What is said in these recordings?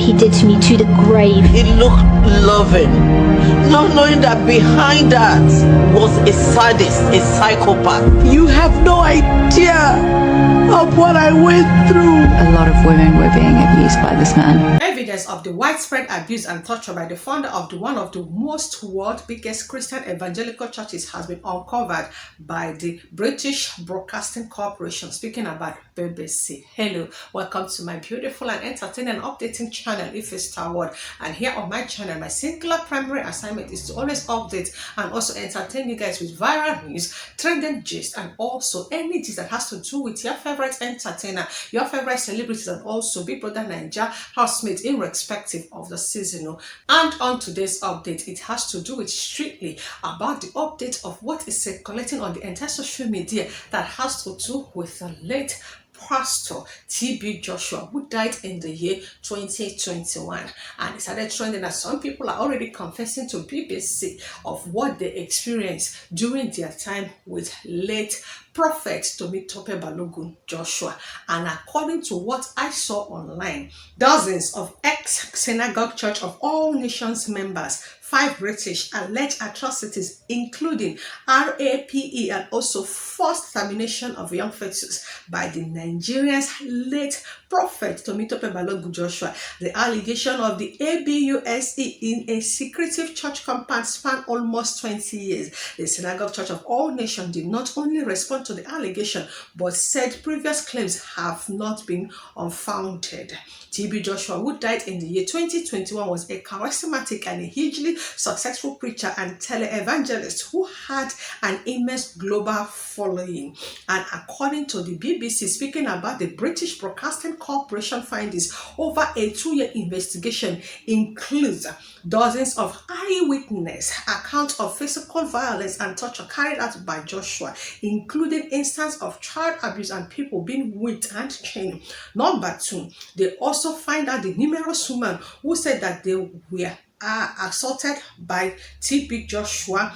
what he did to me to the grave. It looked loving, not knowing that behind that was a sadist, a psychopath. You have no idea of what I went through. A lot of women were being abused by this man. Evidence of the widespread abuse and torture by the founder of one of the most world's biggest Christian evangelical churches has been uncovered by the British Broadcasting Corporation, speaking about BBC. Hello, welcome to my beautiful and entertaining and updating channel, If It's Star Word. And here on my channel, my singular primary assignment is to always update and also entertain you guys with viral news, trending gist, and also any gist that has to do with your favorite entertainer, your favorite celebrities, and also Big Brother Naija housemates, irrespective of the season. And on today's update, it has to do with strictly about the update of what is circulating on the entire social media that has to do with the late Pastor Tbjoshua, who died in the year 2021, and it started trending as some people are already confessing to BBC of what they experienced during their time with late Prophet Tbjoshuaministry. And according to what I saw online, dozens of ex-Synagogue Church of All Nations members, 5 British alleged atrocities, including RAPE and also forced termination of young fetus by the Nigerian's late Prophet Tbjoshuaministry. The allegation of the ABUSE in a secretive church compound spanned almost 20 years. The Synagogue Church of All Nations did not only respond to the allegation, but said previous claims have not been unfounded. Tbjoshua, who died in the year 2021, was a charismatic and a hugely successful preacher and televangelist who had an immense global following. And according to the BBC, speaking about the British Broadcasting Corporation findings over a 2-year investigation, includes dozens of eyewitness accounts of physical violence and torture carried out by Joshua, including instances of child abuse and people being whipped and chained. Number 2, they also find out the numerous women who said that they were assaulted by Tbjoshuaministry.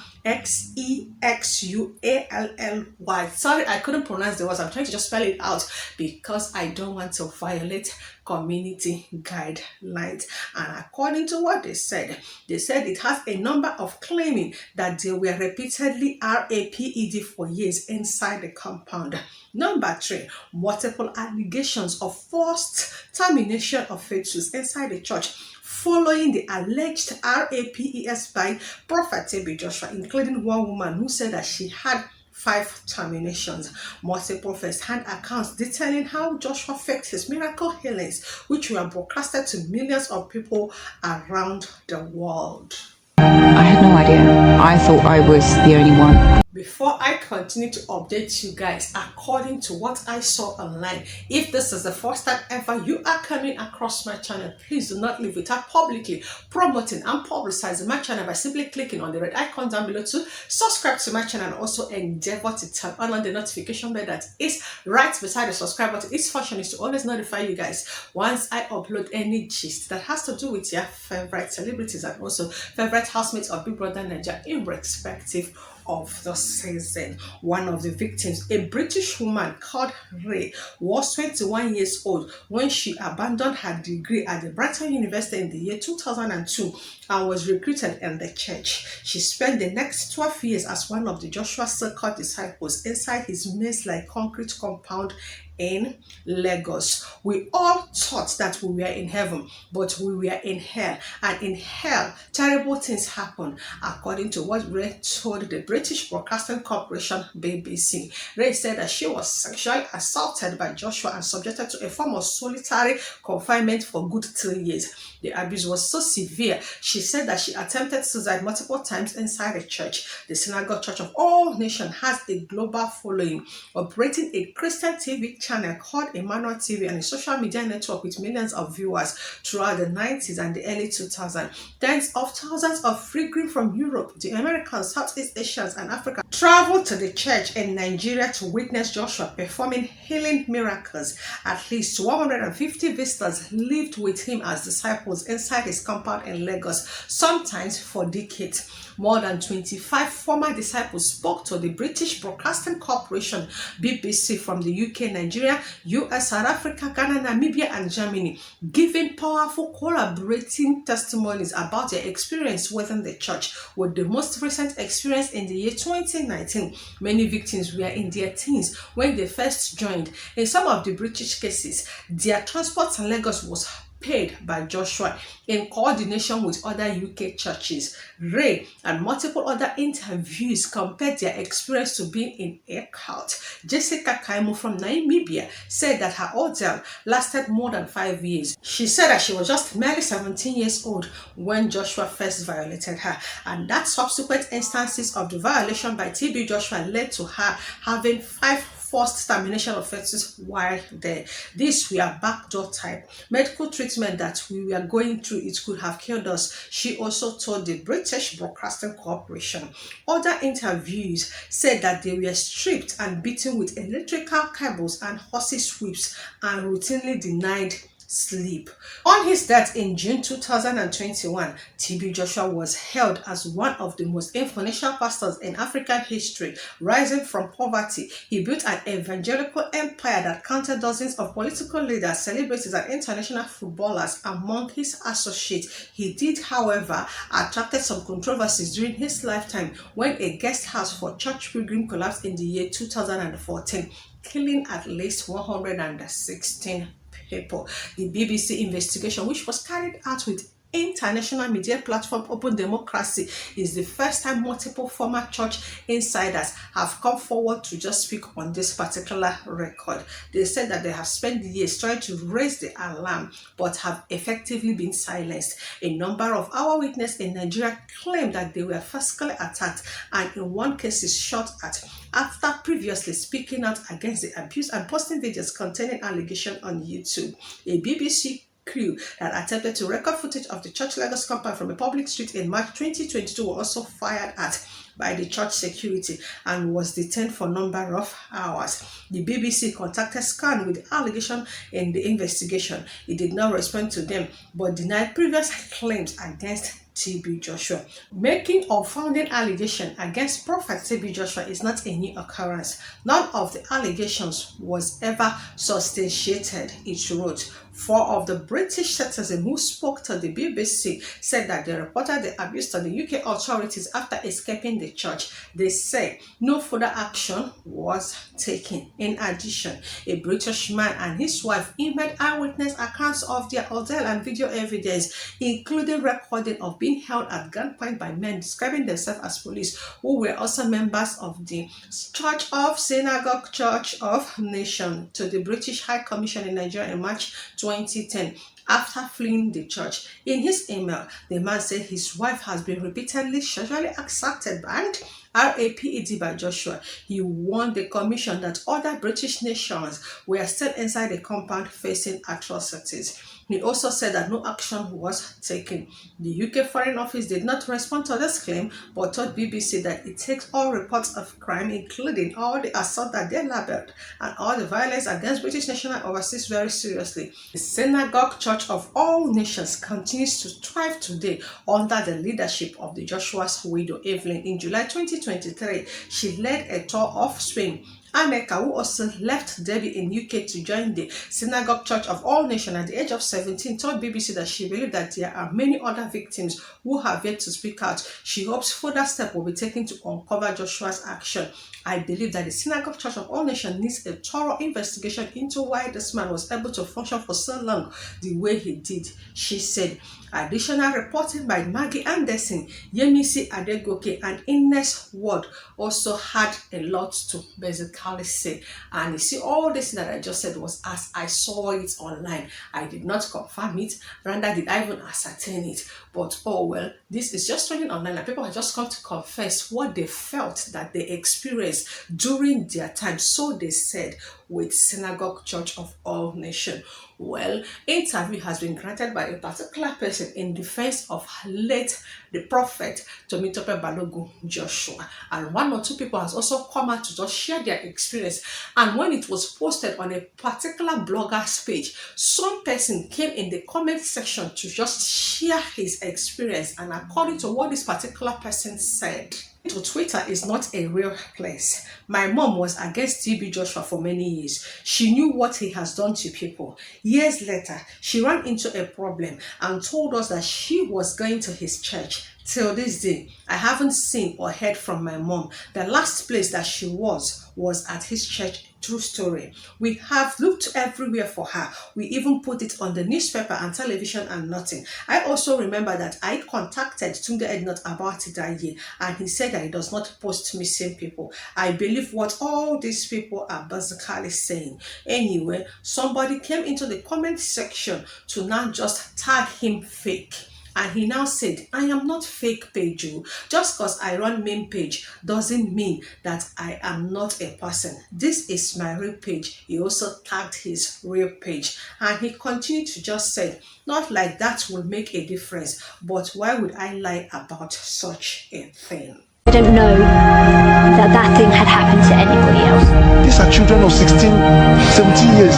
Sorry, I couldn't pronounce the words. I'm trying to just spell it out because I don't want to violate community guidelines. And according to what they said it has a number of claiming that they were repeatedly RAPED for years inside the compound. Number 3, multiple allegations of forced termination of fetus inside the church following the alleged RAPES by Prophet Tbjoshua, including one woman who said that she had 5 terminations. Multiple first-hand accounts detailing how Joshua faked his miracle healings, which were broadcasted to millions of people around the world. I had no idea. I thought I was the only one. Before I continue to update you guys according to what I saw online, if this is the first time ever you are coming across my channel, please do not leave without publicly promoting and publicizing my channel by simply clicking on the red icon down below to subscribe to my channel, and also endeavor to turn on the notification bell that is right beside the subscribe button. Its function is to always notify you guys once I upload any gist that has to do with your favorite celebrities and also favorite housemates of Big Brother Naija, irrespective of the season. One of the victims, a British woman called Ray, was 21 years old when she abandoned her degree at the Brighton University in the year 2002 and was recruited in the church. She spent the next 12 years as one of the Joshua so-called disciples inside his maze-like concrete compound in Lagos. We all thought that we were in heaven, but we were in hell, and in hell terrible things happen, according to what Ray told the British Broadcasting Corporation BBC. Ray said that she was sexually assaulted by Joshua and subjected to a form of solitary confinement for good 3 years. The abuse was so severe, she said that she attempted suicide multiple times inside the church. The Synagogue Church of All Nations has a global following, operating a Christian TV channel called Emmanuel TV and a social media network with millions of viewers throughout the 90s and the early 2000s. Tens of thousands of frequent from Europe, the Americans, Southeast Asians, and Africa traveled to the church in Nigeria to witness Joshua performing healing miracles. At least 150 visitors lived with him as disciples inside his compound in Lagos, sometimes for decades. More than 25 former disciples spoke to the British Broadcasting Corporation BBC from the UK, Nigeria, Nigeria, US, South Africa, Ghana, Namibia, and Germany, giving powerful collaborating testimonies about their experience within the church. With the most recent experience in the year 2019, many victims were in their teens when they first joined. In some of the British cases, their transport to Lagos was paid by Joshua in coordination with other UK churches. Ray and multiple other interviews compared their experience to being in a cult. Jessica Kaimo from Namibia said that her ordeal lasted more than 5 years. She said that she was just merely 17 years old when Joshua first violated her, and that subsequent instances of the violation by Tbjoshua led to her having 5 forced termination offenses while there. These were backdoor type medical treatment that we were going through. It could have killed us, she also told the British Broadcasting Corporation. Other interviews said that they were stripped and beaten with electrical cables and horses whips and routinely denied sleep. On his death in June 2021, Tbjoshua was hailed as one of the most influential pastors in African history. Rising from poverty, he built an evangelical empire that counted dozens of political leaders, celebrities, and international footballers among his associates. He did, however, attracted some controversies during his lifetime when a guest house for church pilgrim collapsed in the year 2014, killing at least 116 people. The BBC investigation, which was carried out with international media platform Open Democracy, is the first time multiple former church insiders have come forward to just speak on this particular record. They said that they have spent years trying to raise the alarm but have effectively been silenced. A number of our witnesses in Nigeria claimed that they were physically attacked and in one case is shot at after previously speaking out against the abuse and posting videos containing allegations on YouTube. A BBC crew that attempted to record footage of the church Lagos compound from a public street in March 2022 were also fired at by the church security and was detained for a number of hours. The BBC contacted SCAN with the allegation in the investigation. It did not respond to them but denied previous claims against Tbjoshua. Making or founding allegation against Prophet Tbjoshua is not a new occurrence. None of the allegations was ever substantiated, it wrote. 4 of the British citizens who spoke to the BBC said that they reported the abuse to the UK authorities after escaping the church. They say no further action was taken. In addition, a British man and his wife emailed eyewitness accounts of their ordeal and video evidence, including recording of being held at gunpoint by men describing themselves as police, who were also members of the Church of Synagogue Church of Nation, to the British High Commission in Nigeria in March 2010 after fleeing the church. In his email, the man said his wife has been repeatedly sexually assaulted and RAPED by Joshua. He warned the commission that other British nations were still inside the compound facing atrocities. He also said that no action was taken. The UK Foreign Office did not respond to this claim, but told BBC that it takes all reports of crime, including all the assault that they labelled and all the violence against British national overseas, very seriously. The Synagogue Church of All Nations continues to thrive today under the leadership of the Joshua's widow, Evelyn. In July 2023, she led a tour of Spain. America, who also left Derby in UK to join the Synagogue Church of All Nations at the age of 17, told BBC that she believed that there are many other victims who have yet to speak out. She hopes further steps will be taken to uncover Joshua's action. I believe that the Synagogue Church of All Nations needs a thorough investigation into why this man was able to function for so long the way he did, she said. Additional reporting by Maggie Anderson, Yemisi Adegoke, and Ines Ward also had a lot to basically say. And you see, all this that I just said was as I saw it online. I did not confirm it, rather did I even ascertain it. But oh well, this is just running online and people have just come to confess what they felt that they experienced during their time, so they said, with Synagogue Church of All Nations. Well, interview has been granted by a particular person in defense of the prophet Temitope Balogun Joshua, and 1 or 2 people has also come out to just share their experience. And when it was posted on a particular blogger's page, some person came in the comment section to just share his experience, and according to what this particular person said, To Twitter is not a real place. My mom was against Tbjoshua for many years. She knew what he has done to people. Years later, she ran into a problem and told us that she was going to his church. Till this day, I haven't seen or heard from my mom. The last place that she was at his church. True story. We have looked everywhere for her. We even put it on the newspaper and television and nothing. I also remember that I contacted Tunde Ednot about it that year, and he said that he does not post missing people. I believe what all these people are basically saying. Anyway, somebody came into the comment section to now just tag him fake. And he now said, I am not fake page. Just because I run main page doesn't mean that I am not a person. This is my real page. He also tagged his real page. And he continued to just say, not like that will make a difference. But why would I lie about such a thing? I don't know that thing had happened to anybody else. These are children of 16, 17 years.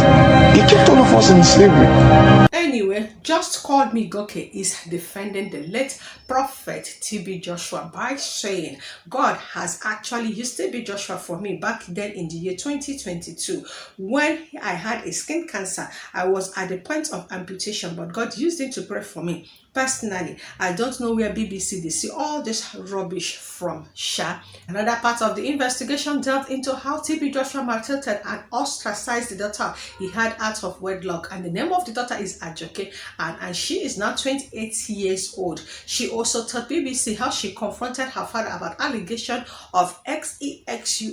He kept all of us in slavery. Anyway, Just Called Me Goke is defending the late prophet Tbjoshua by saying, God has actually used Tbjoshua for me back then in the year 2022. When I had a skin cancer, I was at the point of amputation, but God used it to pray for me. Personally, I don't know where BBC they see all this rubbish from. Another part of the investigation delved into how Tbjoshua maltreated and ostracized the daughter he had out of wedlock, and the name of the daughter is Ajoke, and she is now 28 years old. She also told BBC how she confronted her father about allegation of sexual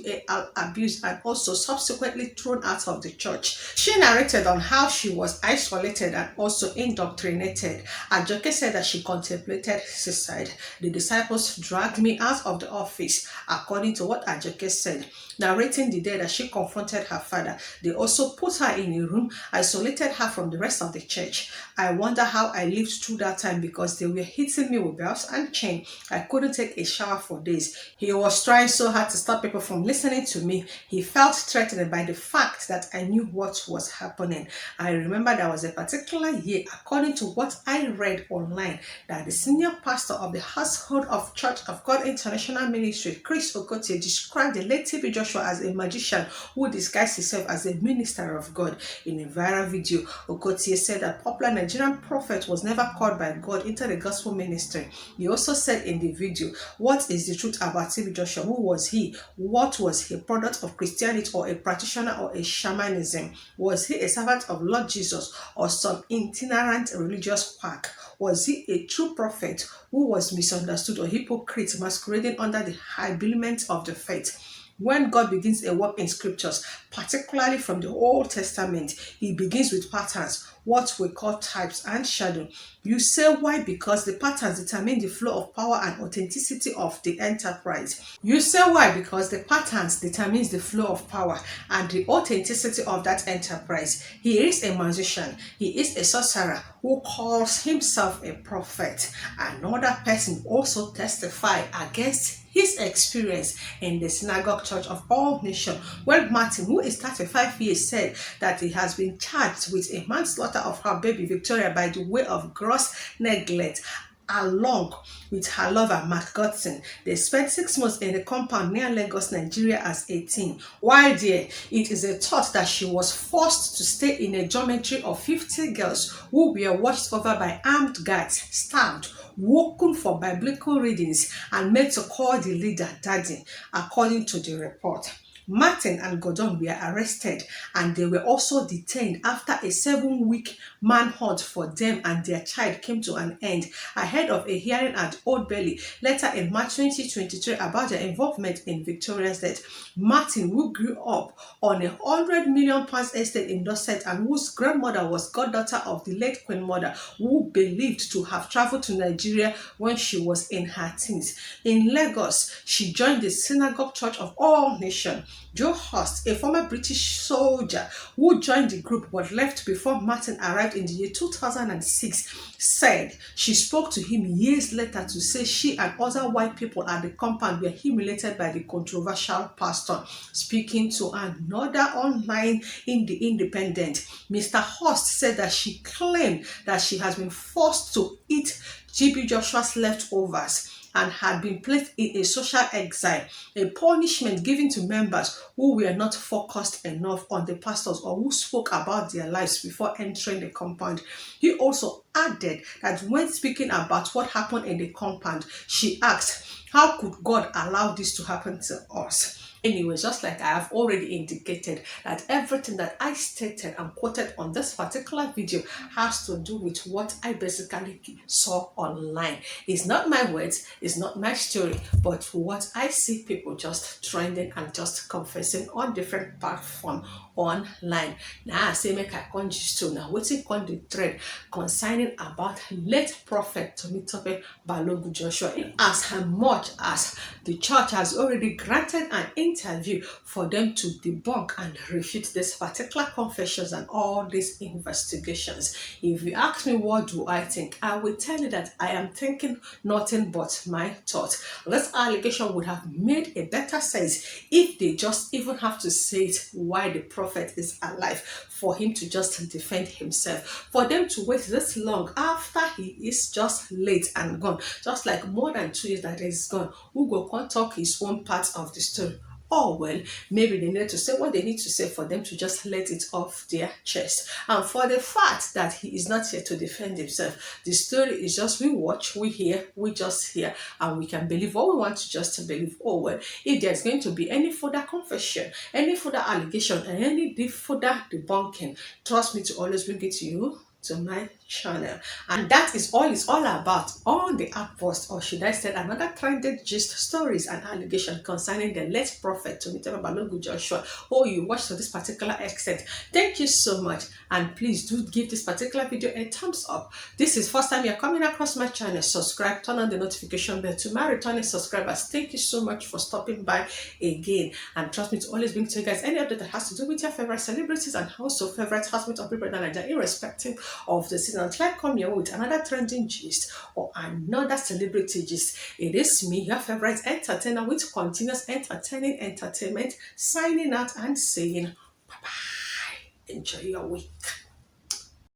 abuse and also subsequently thrown out of the church. She narrated on how she was isolated and also indoctrinated. Ajoke said that she contemplated suicide. The disciples dragged me out of the office, according to what Ajoke said, narrating the day that she confronted her father. They also put her in a room, isolated her from the rest of the church. I wonder how I lived through that time because they were hitting me with belts and chain. I couldn't take a shower for days. He was trying so hard to stop people from listening to me. He felt threatened by the fact that I knew what was happening. I remember there was a particular year, according to what I read online, that the senior pastor of the Household of Church of God International Ministry, CRIES, described the late Tbjoshua as a magician who disguised himself as a minister of God. In a viral video, Okotie said that popular Nigerian prophet was never called by God into the gospel ministry. He also said in the video, what is the truth about Tbjoshua? Who was he? What was he? A product of Christianity or a practitioner or a shamanism? Was he a servant of Lord Jesus or some itinerant religious quack? Was he a true prophet who was misunderstood or hypocrite masquerading under the habiliment of the faith? When God begins a work in scriptures, particularly from the Old Testament, he begins with patterns, what we call types and shadow. You say why? Because the patterns determine the flow of power and authenticity of the enterprise. You say why? Because the patterns determines the flow of power and the authenticity of that enterprise. He is a magician. He is a sorcerer who calls himself a prophet. Another person also testified against his experience in the Synagogue Church of All Nations, when Martin, who is 35 years, said that he has been charged with a manslaughter of her baby Victoria by the way of gross neglect, along with her lover Mark Godson. They spent 6 months in the compound near Lagos, Nigeria as a teen. While there, it is a thought that she was forced to stay in a dormitory of 50 girls who were watched over by armed guards, starved, woken for biblical readings, and made to call the leader daddy, according to the report. Martin and Gordon were arrested and they were also detained after a 7-week manhunt for them and their child came to an end ahead of a hearing at Old Bailey later in March 2023 about their involvement in Victoria's death. Martin, who grew up on a £100 million estate in Dorset and whose grandmother was goddaughter of the late Queen Mother, who believed to have traveled to Nigeria when she was in her teens. In Lagos, she joined the Synagogue Church of All Nations. Joe Hurst, a former British soldier who joined the group but left before Martin arrived in the year 2006, said she spoke to him years later to say she and other white people at the compound were humiliated by the controversial pastor. Speaking to another online in the Independent, Mr. Hurst said that she claimed that she has been forced to eat Tbjoshua's leftovers and had been placed in a social exile, a punishment given to members who were not focused enough on the pastors or who spoke about their lives before entering the compound. He also added that when speaking about what happened in the compound, she asked, how could God allow this to happen to us? Anyway, just like I have already indicated, that everything that I stated and quoted on this particular video has to do with what I basically saw online. It's not my words, it's not my story, but what I see people just trending and just confessing on different platforms online. Now I say make I come just to now what's it called the thread concerning about late prophet Tbjoshua. In as much as the church has already granted an interview for them to debunk and refute this particular confessions and all these investigations. If you ask me what do I think, I will tell you that I am thinking nothing but my thoughts. This allegation would have made a better sense if they just even have to say it why the prophet is alive, for him to just defend himself, for them to wait this long after he is just late and gone, just like more than 2 years that he's gone. Who go come talk his own part of the story? Oh well, maybe they need to say what they need to say for them to just let it off their chest. And for the fact that he is not here to defend himself, the story is just we watch, we hear, we just hear, and we can believe what we want to just believe. Oh well, if there's going to be any further confession, any further allegation, and any further debunking, trust me to always bring it to you, to my channel. And that is all it's all about on the outpost, or should I say another trended gist stories and allegations concerning the late prophet Tbjoshua. Oh, you watched to this particular extent. Thank you so much, and please do give this particular video a thumbs up. This is first time you're coming across my channel, subscribe, turn on the notification bell. To my returning subscribers, thank you so much for stopping by again, and trust me to always bring to you guys any update that has to do with your favorite celebrities and also favorite husbands of people in Nigeria, irrespective of the season. Until I come here with another trending gist or another celebrity gist, it is me, your favorite entertainer with continuous entertaining entertainment, signing out and saying bye bye. Enjoy your week.